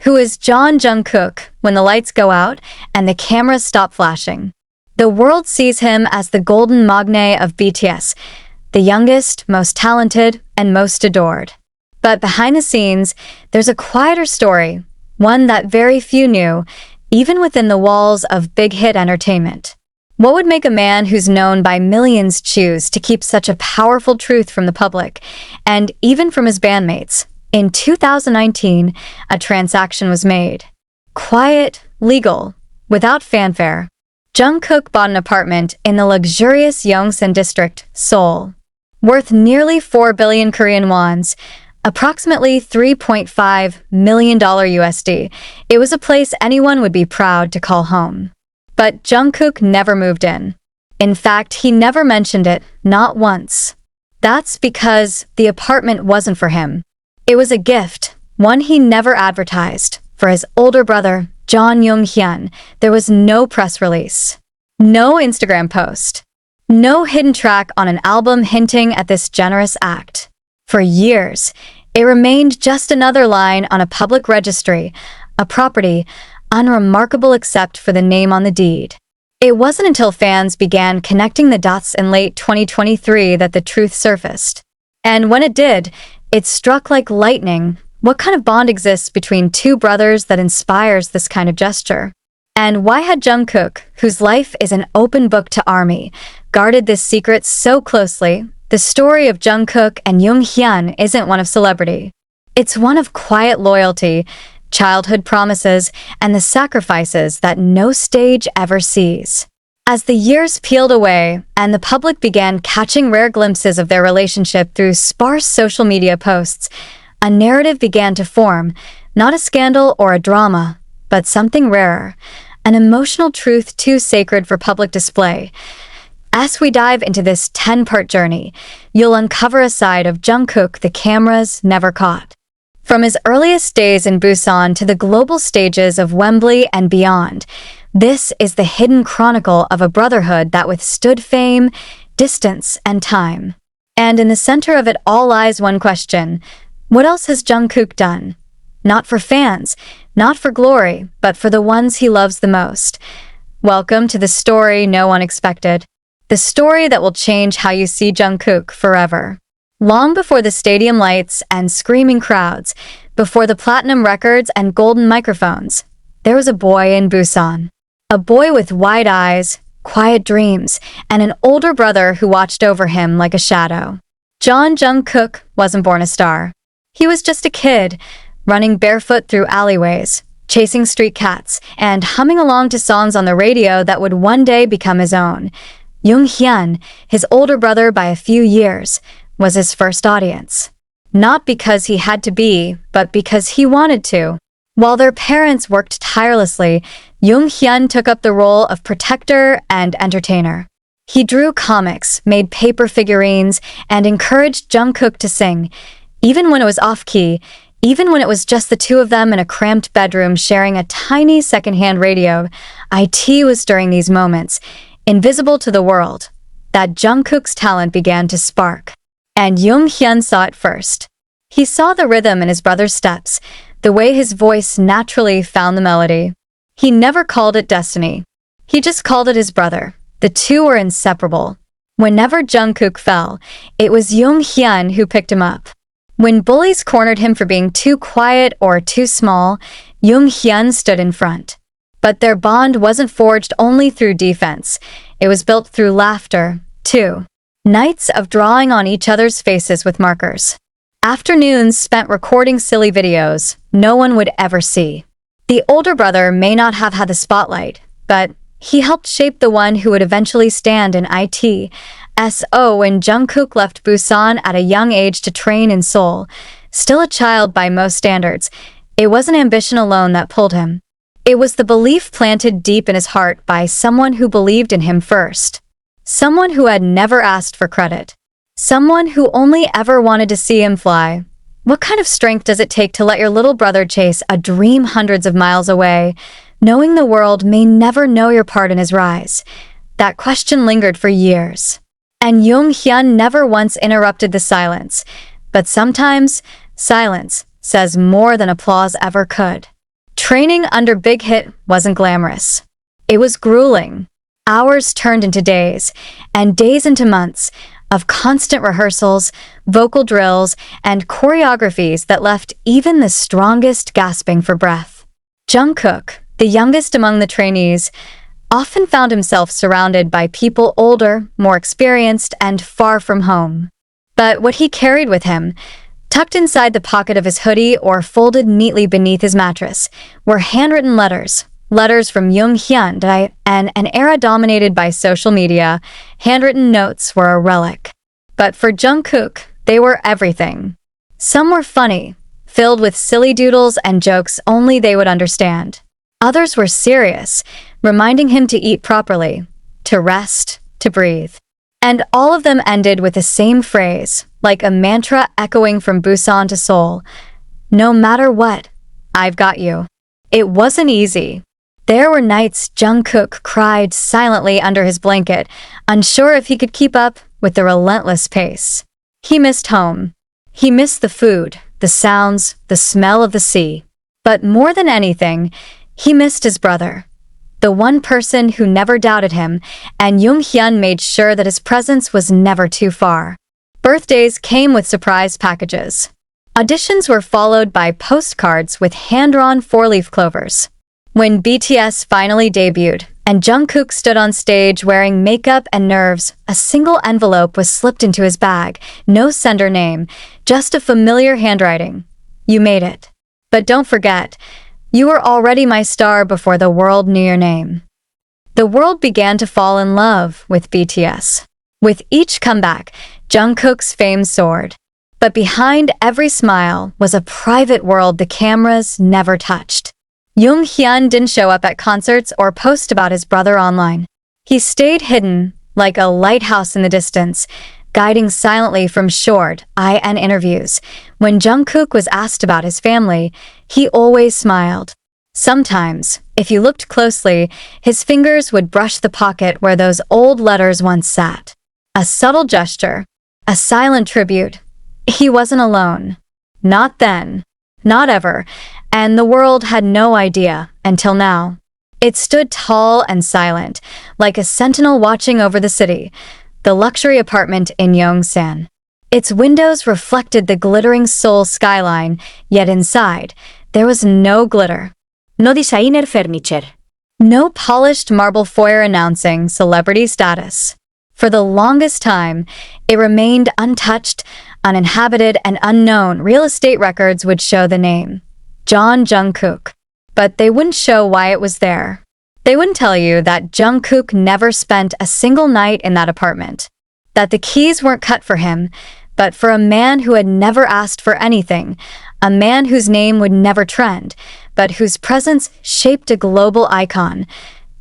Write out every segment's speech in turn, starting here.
Who is Jungkook when the lights go out and the cameras stop flashing? The world sees him as the golden magne of BTS, the youngest, most talented, and most adored. But behind the scenes, there's a quieter story, one that very few knew, even within the walls of big hit entertainment. What would make a man who's known by millions choose to keep such a powerful truth from the public, and even from his bandmates? In 2019, a transaction was made. Quiet, legal, without fanfare. Jungkook bought an apartment in the luxurious Yongsan district, Seoul. Worth nearly 4 billion Korean wons, approximately $3.5 million USD. It was a place anyone would be proud to call home. But Jungkook never moved in. In fact, he never mentioned it, not once. That's because the apartment wasn't for him. It was a gift, one he never advertised, for his older brother, John Hyun. There was no press release, no Instagram post, no hidden track on an album hinting at this generous act. For years, it remained just another line on a public registry, a property unremarkable except for the name on the deed. It wasn't until fans began connecting the dots in late 2023 that the truth surfaced. And when it did, it struck like lightning. What kind of bond exists between two brothers that inspires this kind of gesture? And why had Jungkook, whose life is an open book to ARMY, guarded this secret so closely? The story of Jungkook and Hyun isn't one of celebrity. It's one of quiet loyalty, childhood promises, and the sacrifices that no stage ever sees. As the years peeled away and the public began catching rare glimpses of their relationship through sparse social media posts, a narrative began to form, not a scandal or a drama, but something rarer, an emotional truth too sacred for public display. As we dive into this 10-part journey, you'll uncover a side of Jungkook the cameras never caught. From his earliest days in Busan to the global stages of Wembley and beyond, this is the hidden chronicle of a brotherhood that withstood fame, distance, and time. And in the center of it all lies one question: what else has Jungkook done? Not for fans, not for glory, but for the ones he loves the most. Welcome to the story no one expected. The story that will change how you see Jungkook forever. Long before the stadium lights and screaming crowds, before the platinum records and golden microphones, there was a boy in Busan. A boy with wide eyes, quiet dreams, and an older brother who watched over him like a shadow. Jungkook wasn't born a star. He was just a kid, running barefoot through alleyways, chasing street cats, and humming along to songs on the radio that would one day become his own. Hyun, his older brother by a few years, was his first audience. Not because he had to be, but because he wanted to. While their parents worked tirelessly, Hyun took up the role of protector and entertainer. He drew comics, made paper figurines, and encouraged Jungkook to sing, even when it was off-key, even when it was just the two of them in a cramped bedroom sharing a tiny secondhand radio. It was during these moments, invisible to the world, that Jungkook's talent began to spark. And Hyun saw it first. He saw the rhythm in his brother's steps, the way his voice naturally found the melody. He never called it destiny. He just called it his brother. The two were inseparable. Whenever Jungkook fell, it was Hyun who picked him up. When bullies cornered him for being too quiet or too small, Hyun stood in front. But their bond wasn't forged only through defense. It was built through laughter, too. Nights of drawing on each other's faces with markers. Afternoons spent recording silly videos no one would ever see. The older brother may not have had the spotlight, but he helped shape the one who would eventually stand in ITSO when Jungkook left Busan at a young age to train in Seoul. Still a child by most standards, it wasn't ambition alone that pulled him. It was the belief planted deep in his heart by someone who believed in him first. Someone who had never asked for credit. Someone who only ever wanted to see him fly. What kind of strength does it take to let your little brother chase a dream hundreds of miles away, knowing the world may never know your part in his rise? That question lingered for years. And Hyun never once interrupted the silence. But sometimes, silence says more than applause ever could. Training under Big Hit wasn't glamorous. It was grueling. Hours turned into days, and days into months of constant rehearsals, vocal drills, and choreographies that left even the strongest gasping for breath. Jungkook, the youngest among the trainees, often found himself surrounded by people older, more experienced, and far from home. But what he carried with him, tucked inside the pocket of his hoodie or folded neatly beneath his mattress, were handwritten letters. Letters from Jungkook, and an era dominated by social media, handwritten notes were a relic. But for Jungkook, they were everything. Some were funny, filled with silly doodles and jokes only they would understand. Others were serious, reminding him to eat properly, to rest, to breathe. And all of them ended with the same phrase, like a mantra echoing from Busan to Seoul. No matter what, I've got you. It wasn't easy. There were nights Jungkook cried silently under his blanket, unsure if he could keep up with the relentless pace. He missed home. He missed the food, the sounds, the smell of the sea. But more than anything, he missed his brother. The one person who never doubted him, and Jungkook made sure that his presence was never too far. Birthdays came with surprise packages. Auditions were followed by postcards with hand-drawn four-leaf clovers. When BTS finally debuted, and Jungkook stood on stage wearing makeup and nerves, a single envelope was slipped into his bag, no sender name, just a familiar handwriting. You made it. But don't forget, you were already my star before the world knew your name. The world began to fall in love with BTS. With each comeback, Jungkook's fame soared. But behind every smile was a private world the cameras never touched. Jungkook didn't show up at concerts or post about his brother online. He stayed hidden, like a lighthouse in the distance, guiding silently from short IN interviews. When Jungkook was asked about his family, he always smiled. Sometimes, if you looked closely, his fingers would brush the pocket where those old letters once sat. A subtle gesture, a silent tribute. He wasn't alone. Not then. Not ever. And the world had no idea until now. It stood tall and silent, like a sentinel watching over the city, the luxury apartment in Yongsan. Its windows reflected the glittering Seoul skyline, yet inside, there was no glitter. No designer furniture. No polished marble foyer announcing celebrity status. For the longest time, it remained untouched, uninhabited, and unknown. Real estate records would show the name, John Jungkook, but they wouldn't show why it was there. They wouldn't tell you that Jungkook never spent a single night in that apartment, that the keys weren't cut for him, but for a man who had never asked for anything, a man whose name would never trend, but whose presence shaped a global icon.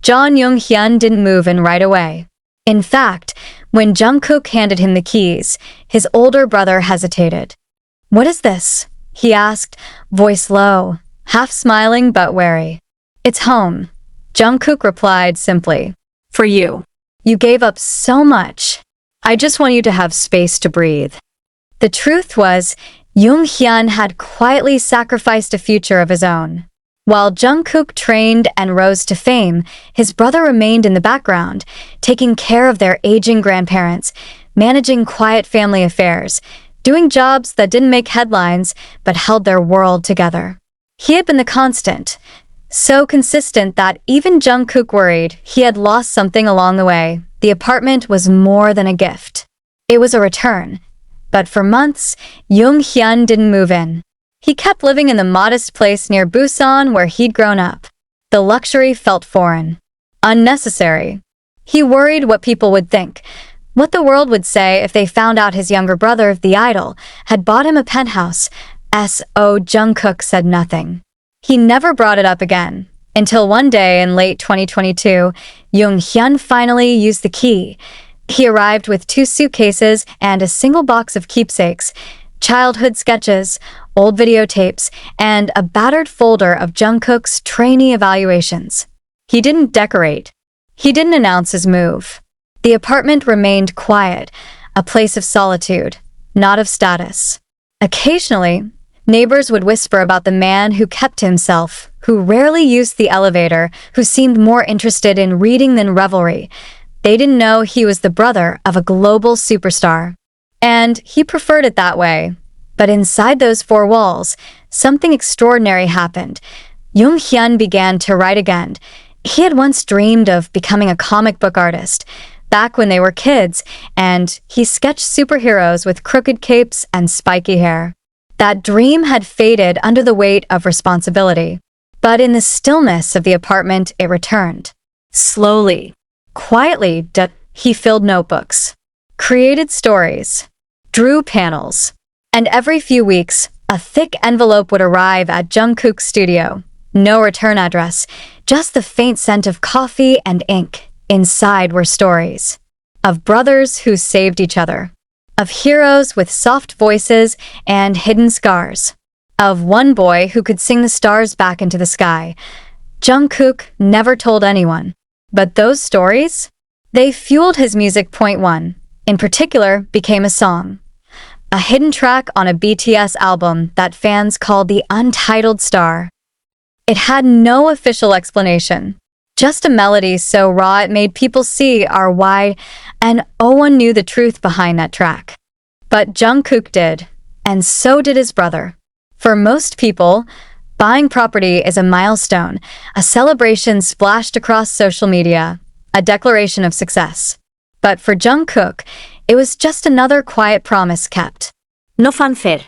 John Jungkook didn't move in right away. In fact, when Jungkook handed him the keys, his older brother hesitated. "What is this?" he asked, voice low, half smiling but wary. "It's home," Jungkook replied simply. "For you. You gave up so much. I just want you to have space to breathe." The truth was, Jungkook had quietly sacrificed a future of his own. While Jungkook trained and rose to fame, his brother remained in the background, taking care of their aging grandparents, managing quiet family affairs, doing jobs that didn't make headlines but held their world together. He had been the constant, so consistent that even Jungkook worried he had lost something along the way. The apartment was more than a gift. It was a return. But for months, Jungkook didn't move in. He kept living in the modest place near Busan where he'd grown up. The luxury felt foreign, unnecessary. He worried what people would think, what the world would say if they found out his younger brother, the idol, had bought him a penthouse. Jungkook said nothing. He never brought it up again, until one day in late 2022, Jungkook finally used the key. He arrived with 2 suitcases and a single box of keepsakes, childhood sketches, old videotapes, and a battered folder of Jungkook's trainee evaluations. He didn't decorate. He didn't announce his move. The apartment remained quiet, a place of solitude, not of status. Occasionally, neighbors would whisper about the man who kept himself who rarely used the elevator, who seemed more interested in reading than revelry. They didn't know he was the brother of a global superstar. And he preferred it that way. But inside those four walls, something extraordinary happened. Junghyun began to write again. He had once dreamed of becoming a comic book artist, back when they were kids, and he sketched superheroes with crooked capes and spiky hair. That dream had faded under the weight of responsibility. But in the stillness of the apartment, it returned. Slowly, quietly, he filled notebooks, created stories, drew panels, and every few weeks, a thick envelope would arrive at Jungkook's studio. No return address, just the faint scent of coffee and ink. Inside were stories of brothers who saved each other, of heroes with soft voices and hidden scars, of one boy who could sing the stars back into the sky. Jungkook never told anyone, but those stories, they fueled his music. Point one, in particular, became a song, a hidden track on a BTS album that fans called the Untitled Star. It had no official explanation, just a melody so raw it made people see our why, and no one knew the truth behind that track. But Jungkook did, and so did his brother. For most people, buying property is a milestone, a celebration splashed across social media, a declaration of success. But for Jungkook, it was just another quiet promise kept. No fanfare.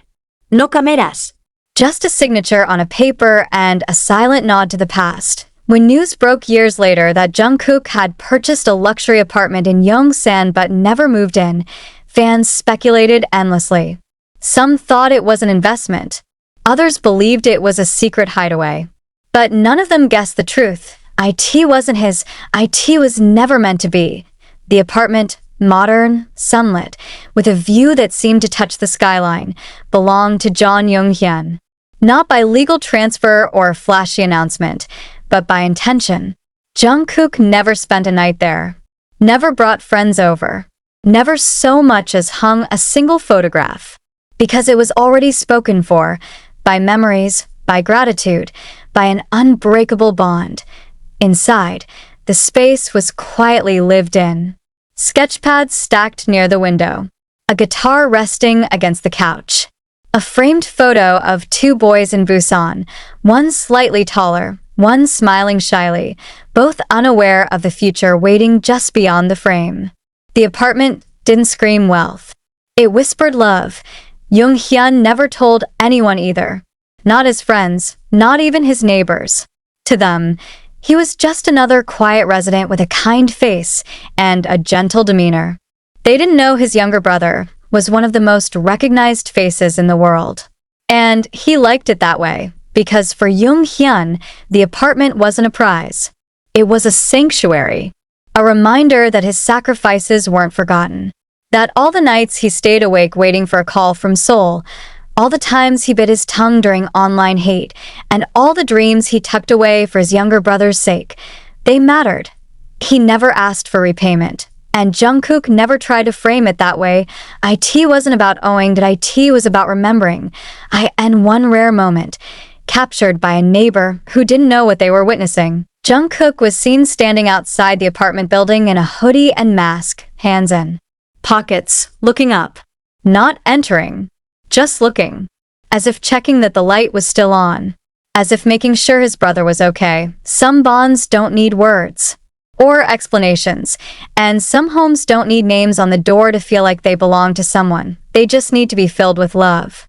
No cameras. Just a signature on a paper and a silent nod to the past. When news broke years later that Jungkook had purchased a luxury apartment in Yongsan but never moved in, fans speculated endlessly. Some thought it was an investment. Others believed it was a secret hideaway. But none of them guessed the truth. IT wasn't his. IT was never meant to be. The apartment, modern, sunlit, with a view that seemed to touch the skyline, belonged to John Junghyun. Not by legal transfer or flashy announcement, but by intention. Jungkook never spent a night there, never brought friends over, never so much as hung a single photograph, because it was already spoken for, by memories, by gratitude, by an unbreakable bond. Inside, the space was quietly lived in. Sketchpads stacked near the window, a guitar resting against the couch, a framed photo of two boys in Busan, one slightly taller, one smiling shyly, both unaware of the future waiting just beyond the frame. The apartment didn't scream wealth. It whispered love. Junghyun never told anyone either. Not his friends, not even his neighbors. To them, he was just another quiet resident with a kind face and a gentle demeanor. They didn't know his younger brother was one of the most recognized faces in the world. And he liked it that way, because for Junghyun, the apartment wasn't a prize. It was a sanctuary, a reminder that his sacrifices weren't forgotten, that all the nights he stayed awake waiting for a call from Seoul, all the times he bit his tongue during online hate, and all the dreams he tucked away for his younger brother's sake, they mattered. He never asked for repayment, and Jungkook never tried to frame it that way. IT wasn't about owing, that IT was about remembering. And one rare moment, captured by a neighbor who didn't know what they were witnessing. Jungkook was seen standing outside the apartment building in a hoodie and mask, hands in pockets, looking up, not entering. Just looking, as if checking that the light was still on, as if making sure his brother was okay. Some bonds don't need words or explanations, and some homes don't need names on the door to feel like they belong to someone. They just need to be filled with love.